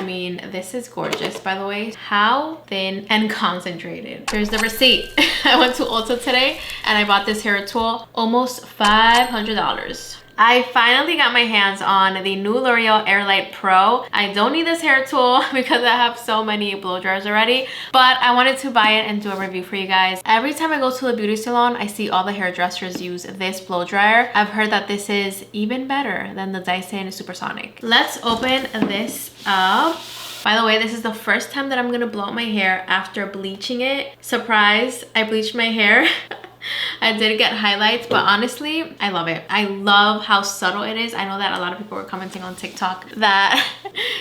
I mean, this is gorgeous, by the way. How thin and concentrated. Here's the receipt. I went to Ulta today and I bought this hair tool, almost $500. I finally got my hands on the new L'Oreal AirLight Pro. I don't need this hair tool because I have so many blow dryers already, but I wanted to buy it and do a review for you guys. Every time I go to the beauty salon, I see all the hairdressers use this blow dryer. I've heard that this is even better than the Dyson Supersonic. Let's open this up. By the way, this is the first time that I'm gonna blow out my hair after bleaching it. Surprise, I bleached my hair. I did get highlights, but honestly, I love it. I love how subtle it is. I know that a lot of people were commenting on TikTok that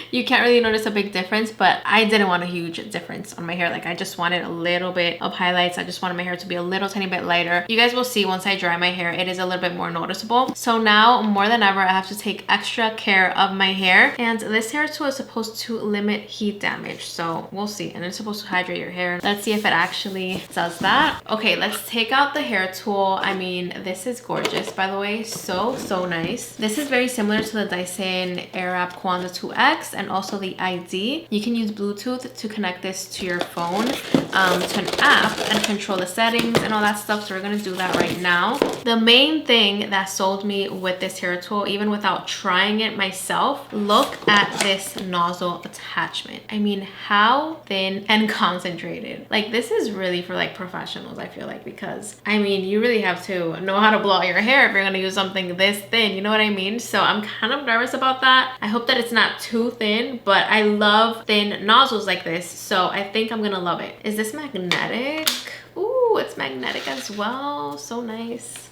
you can't really notice a big difference, but I didn't want a huge difference on my hair. Like, I just wanted a little bit of highlights. I just wanted my hair to be a little tiny bit lighter. You guys will see once I dry my hair, it is a little bit more noticeable. So now, more than ever, I have to take extra care of my hair. And this hair tool is supposed to limit heat damage. So we'll see. And it's supposed to hydrate your hair. Let's see if it actually does that. Okay, let's take out the hair tool. I mean, this is gorgeous, by the way. So nice. This is very similar to the Dyson Airwrap Quanta 2X and also the ID. You can use Bluetooth to connect this to your phone, to an app, and control the settings and all that stuff. So we're gonna do that right now. The main thing that sold me with this hair tool, even without trying it myself, look at this nozzle attachment. I mean, how thin and concentrated. Like, this is really for like professionals, I feel like, because I mean, you really have to know how to blow out your hair if you're gonna use something this thin, you know what I mean? So I'm kind of nervous about that. I hope that it's not too thin, but I love thin nozzles like this, so I think I'm gonna love it. Is this magnetic? Ooh, it's magnetic as well. So nice.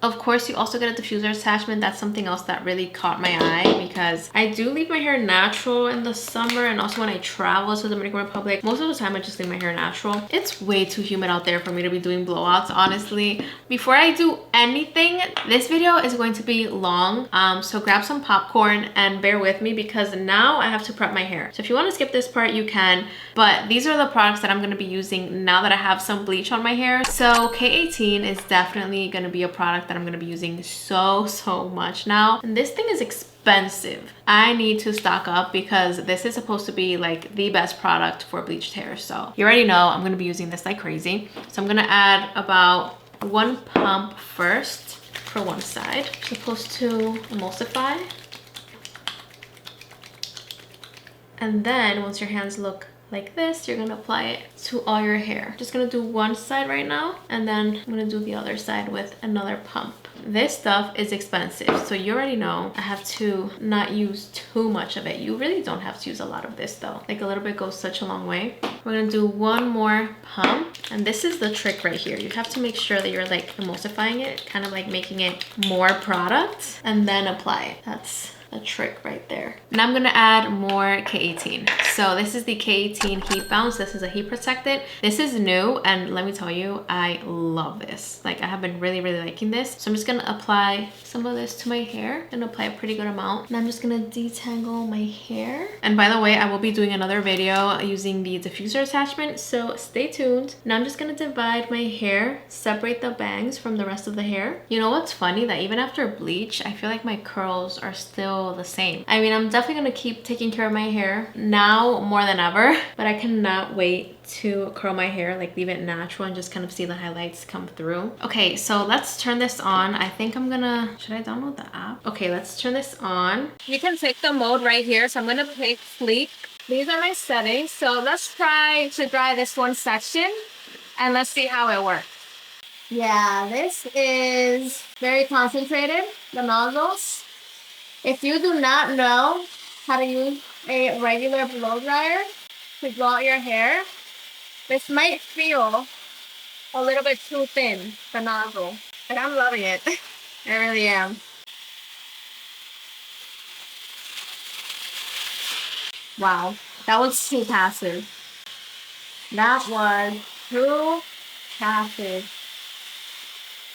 Of course, you also get a diffuser attachment. That's something else that really caught my eye because I do leave my hair natural in the summer, and also when I travel to the Dominican Republic, most of the time I just leave my hair natural. It's way too humid out there for me to be doing blowouts, honestly. Before I do anything, this video is going to be long, so grab some popcorn and bear with me because now I have to prep my hair. So if you want to skip this part, you can, but these are the products that I'm going to be using now that I have some bleach on my hair. So K18 is definitely going to be a product that I'm going to be using so much now, and this thing is expensive. I need to stock up because this is supposed to be like the best product for bleached hair. So you already know I'm going to be using this like crazy. So I'm going to add about 1 pump first for one side. It's supposed to emulsify, and then once your hands look like this, you're gonna apply it to all your hair. Just gonna do one side right now, and then I'm gonna do the other side with another pump. This stuff is expensive, so you already know I have to not use too much of it. You really don't have to use a lot of this though. Like, a little bit goes such a long way. We're gonna do one more pump, and this is the trick right here. You have to make sure that you're like emulsifying it, kind of like making it more product, and then apply it. That's a trick right there. Now I'm gonna add more K18. So this is the K18 HeatBounce. This is a heat protectant. This is new, and let me tell you, I love this. Like, I have been really liking this. So I'm just gonna apply some of this to my hair and apply a pretty good amount. And I'm just gonna detangle my hair. And by the way, I will be doing another video using the diffuser attachment, so stay tuned. Now I'm just gonna divide my hair, separate the bangs from the rest of the hair. You know what's funny? That even after bleach, I feel like my curls are still the same. I mean, I'm definitely gonna keep taking care of my hair now more than ever, but I cannot wait to curl my hair, like leave it natural and just kind of see the highlights come through. Okay, so let's turn this on. I think I'm gonna, should I download the app? Okay, let's turn this on. You can pick the mode right here. So I'm gonna pick sleek. These are my settings. So let's try to dry this one section and let's see how it works. Yeah, this is very concentrated, the nozzles. If you do not know how to use a regular blow dryer to blow out your hair, this might feel a little bit too thin, the nozzle. But I'm loving it. I really am. Wow, that was too passive. That was too passive.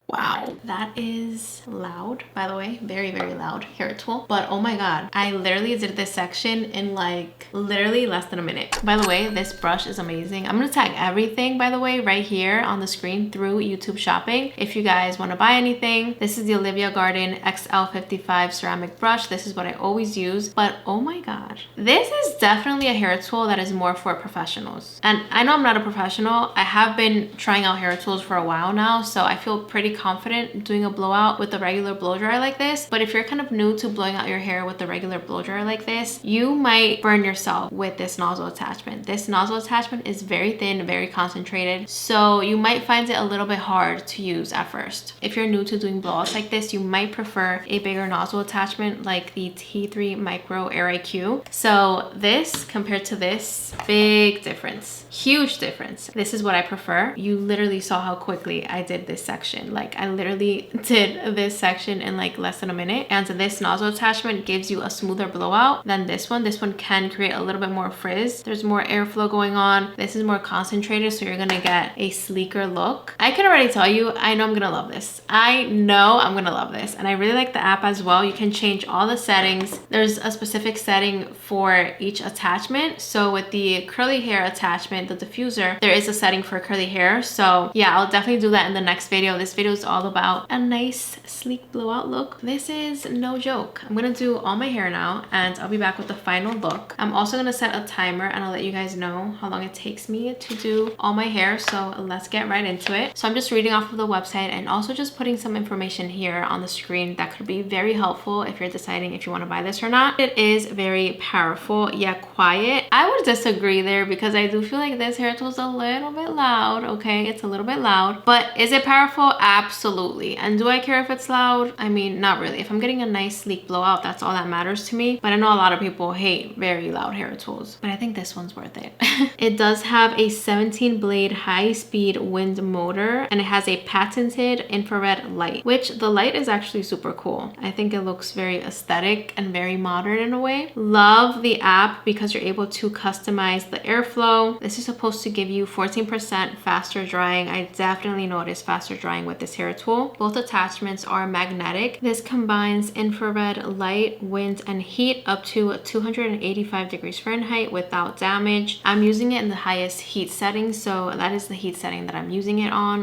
Wow, that is loud, by the way. Very loud hair tool. But oh my god, I literally did this section in like literally less than a minute. By the way, this brush is amazing. I'm gonna tag everything, by the way, right here on the screen through YouTube Shopping if you guys want to buy anything. This is the Olivia Garden XL55 ceramic brush. This is what I always use, but oh my god, this is definitely a hair tool that is more for professionals. And I know I'm not a professional. I have been trying out hair tools for a while now, so I feel pretty confident doing a blowout with a regular blow dryer like this. But if you're kind of new to blowing out your hair with a regular blow dryer like this, you might burn yourself with this nozzle attachment. This nozzle attachment is very thin, very concentrated, so you might find it a little bit hard to use at first. If you're new to doing blowouts like this, you might prefer a bigger nozzle attachment like the T3 Micro Air IQ. So this compared to this, big difference, huge difference. This is what I prefer. You literally saw how quickly I did this section. Like I literally did this section in like less than a minute. And this nozzle attachment gives you a smoother blowout than this one. This one can create a little bit more frizz. There's more airflow going on. This is more concentrated, so you're gonna get a sleeker look. I can already tell you, I know I'm gonna love this. I know I'm gonna love this. And I really like the app as well. You can change all the settings. There's a specific setting for each attachment. So with the curly hair attachment, the diffuser, there is a setting for curly hair. So yeah, I'll definitely do that in the next video. This video is all about a nice sleek blowout look. This is no joke. I'm gonna do all my hair now and I'll be back with the final look. I'm also gonna set a timer and I'll let you guys know how long it takes me to do all my hair. So let's get right into it. So I'm just reading off of the website and also just putting some information here on the screen that could be very helpful if you're deciding if you want to buy this or not. It is very powerful yet quiet. I would disagree there because I do feel like this hair tool is a little bit loud. Okay, it's a little bit loud, but is it powerful? Absolutely. And do I care if it's loud? I mean, not really. If I'm getting a nice sleek blowout, that's all that matters to me. But I know a lot of people hate very loud hair tools, but I think this one's worth it. It does have a 17 blade high speed wind motor and it has a patented infrared light, which the light is actually super cool. I think it looks very aesthetic and very modern in a way. Love the app because you're able to customize the airflow. This is supposed to give you 14% faster drying. I definitely noticed faster drying with this hair tool. Both attachments are magnetic. This combines infrared light, wind, and heat up to 285 degrees Fahrenheit without damage. I'm using it in the highest heat setting, so that is the heat setting that I'm using it on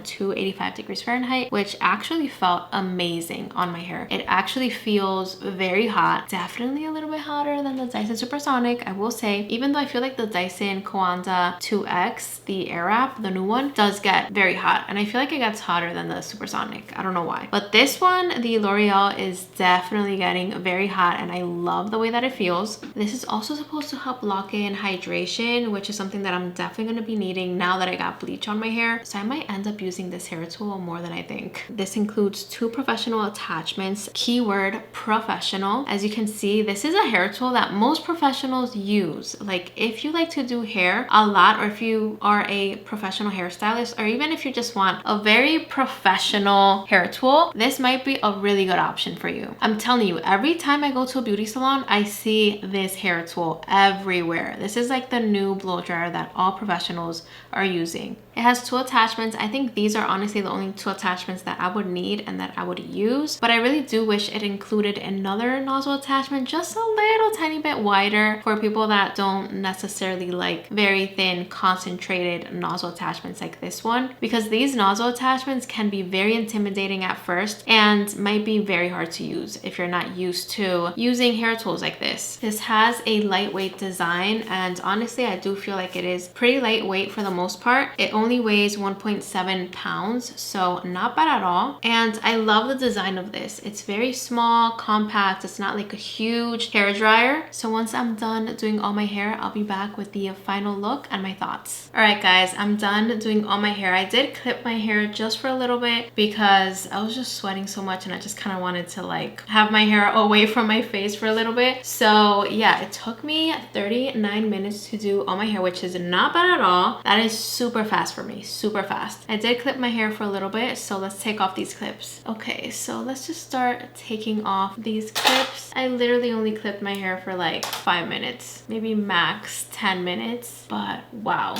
285 degrees Fahrenheit, which actually felt amazing on my hair. It actually feels very hot, definitely a little bit hotter than the Dyson Supersonic, I will say, even though I feel like the Dyson Coanda 2X, the Airwrap, the new one, does get very hot, and I feel like it gets hotter than the Supersonic. I don't know why, but this one, the Loreal, is definitely getting very hot, and I love the way that it feels. This is also supposed to help lock in hydration, which is something that I'm definitely going to be needing now that I got bleach on my hair, so I might end up using this hair tool more than I think. This includes 2 professional attachments, keyword professional. As you can see, this is a hair tool that most professionals use. Like if you like to do hair a lot, or if you are a professional hairstylist, or even if you just want a very professional hair tool, this might be a really good option for you. I'm telling you, every time I go to a beauty salon, I see this hair tool everywhere. This is like the new blow dryer that all professionals are using. It has 2 attachments. I think these are honestly the only 2 attachments that I would need and that I would use, but I really do wish it included another nozzle attachment just a little tiny bit wider for people that don't necessarily like very thin concentrated nozzle attachments like this one, because these nozzle attachments can be very intimidating at first and might be very hard to use if you're not used to using hair tools like this. This has a lightweight design, and honestly I do feel like it is pretty lightweight for the most part. It only weighs 1.7 pounds, so not bad at all. And I love the design of this. It's very small, compact. It's not like a huge hair dryer. So once I'm done doing all my hair, I'll be back with the final look and my thoughts. All right guys, I'm done doing all my hair. I did clip my hair just for a little bit because I was just sweating so much and I just kind of wanted to like have my hair away from my face for a little bit. So yeah, it took me 39 minutes to do all my hair, which is not bad at all. That is super fast for me, super fast. I did clip my hair for a little bit, so let's take off these clips. Okay, so let's just start taking off these clips. I literally only clipped my hair for like 5 minutes, maybe max 10 minutes, but wow,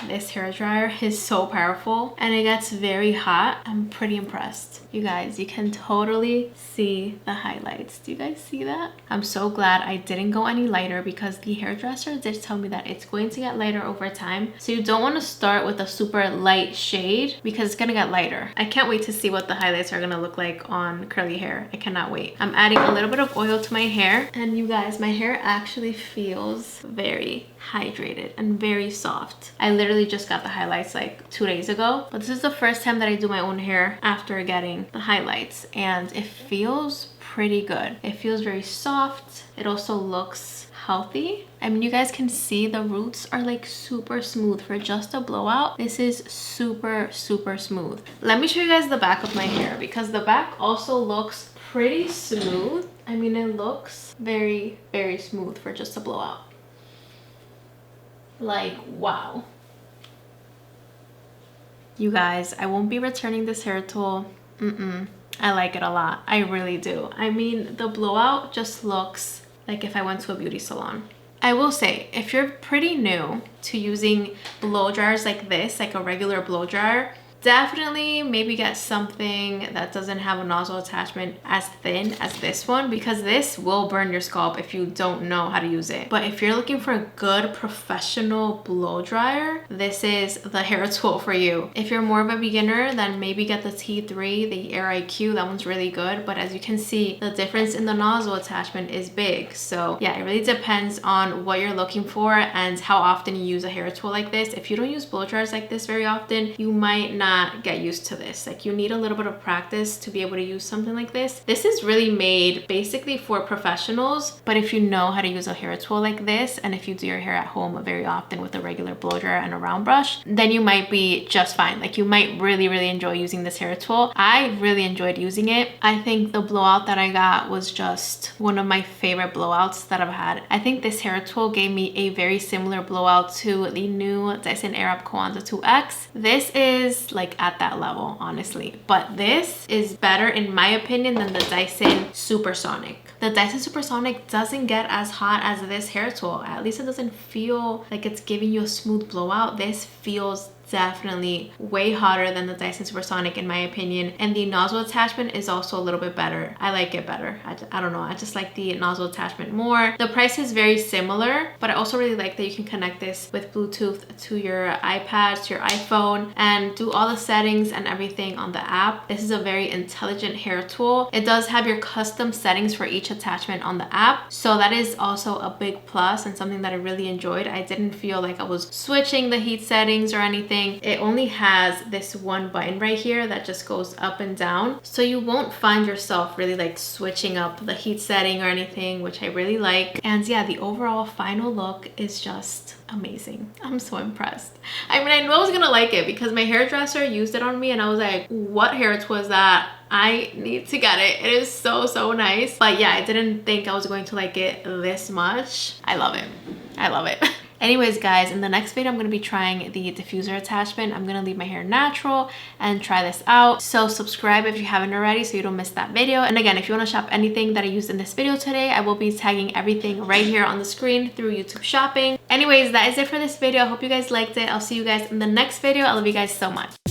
this hair dryer is so powerful and it gets very hot. I'm pretty impressed. You guys, you can totally see the highlights. Do you guys see that? I'm so glad I didn't go any lighter lighter because the hairdresser did tell me that it's going to get lighter over time. So you don't want to start with a super light shade because it's gonna get lighter. I can't wait to see what the highlights are gonna look like on curly hair. I cannot wait. I'm adding a little bit of oil to my hair, and you guys, my hair actually feels very hydrated and very soft. I literally just got the highlights like 2 days ago, but this is the first time that I do my own hair after getting the highlights, and it feels pretty good. It feels very soft. It also looks healthy. I mean, you guys can see the roots are like super smooth for just a blowout. This is super smooth. Let me show you guys the back of my hair because the back also looks pretty smooth. I mean, it looks very smooth for just a blowout. Like, wow. You guys, I won't be returning this hair tool. I like it a lot. I really do. I mean, the blowout just looks like if I went to a beauty salon. I will say, if you're pretty new to using blow dryers like this, like a regular blow dryer, definitely maybe get something that doesn't have a nozzle attachment as thin as this one, because this will burn your scalp if you don't know how to use it. But if you're looking for a good professional blow dryer, this is the hair tool for you. If you're more of a beginner, then maybe get the T3, the Air IQ. That one's really good, but as you can see, the difference in the nozzle attachment is big. So yeah, it really depends on what you're looking for and how often you use a hair tool like this. If you don't use blow dryers like this very often, you might not get used to this. Like, you need a little bit of practice to be able to use something like this. This is really made basically for professionals, but if you know how to use a hair tool like this, and if you do your hair at home very often with a regular blow dryer and a round brush, then you might be just fine. Like, you might really enjoy using this hair tool. I really enjoyed using it. I think the blowout that I got was just one of my favorite blowouts that I've had. I think this hair tool gave me a very similar blowout to the new Dyson Airwrap Kwanzaa 2X. This is like at that level, honestly, but this is better in my opinion than the Dyson Supersonic. The Dyson Supersonic doesn't get as hot as this hair tool. At least it doesn't feel like it's giving you a smooth blowout. This feels definitely way hotter than the Dyson Supersonic in my opinion, and the nozzle attachment is also a little bit better. I like it better. I don't know, I just like the nozzle attachment more. The price is very similar, but I also really like that you can connect this with Bluetooth to your iPad, to your iPhone, and do all the settings and everything on the app. This is a very intelligent hair tool. It does have your custom settings for each attachment on the app, so that is also a big plus and something that I really enjoyed. I didn't feel like I was switching the heat settings or anything. It only has this one button right here that just goes up and down, so you won't find yourself really like switching up the heat setting or anything, which I really like. And yeah, the overall final look is just amazing. I'm so impressed. I mean, I knew I was gonna like it because my hairdresser used it on me and I was like, what hair tool is that? I need to get it. It is so nice. But yeah, I didn't think I was going to like it this much. I love it. I love it. Anyways, guys, in the next video, I'm going to be trying the diffuser attachment. I'm going to leave my hair natural and try this out. So subscribe if you haven't already so you don't miss that video. And again, if you want to shop anything that I used in this video today, I will be tagging everything right here on the screen through YouTube Shopping. Anyways, that is it for this video. I hope you guys liked it. I'll see you guys in the next video. I love you guys so much.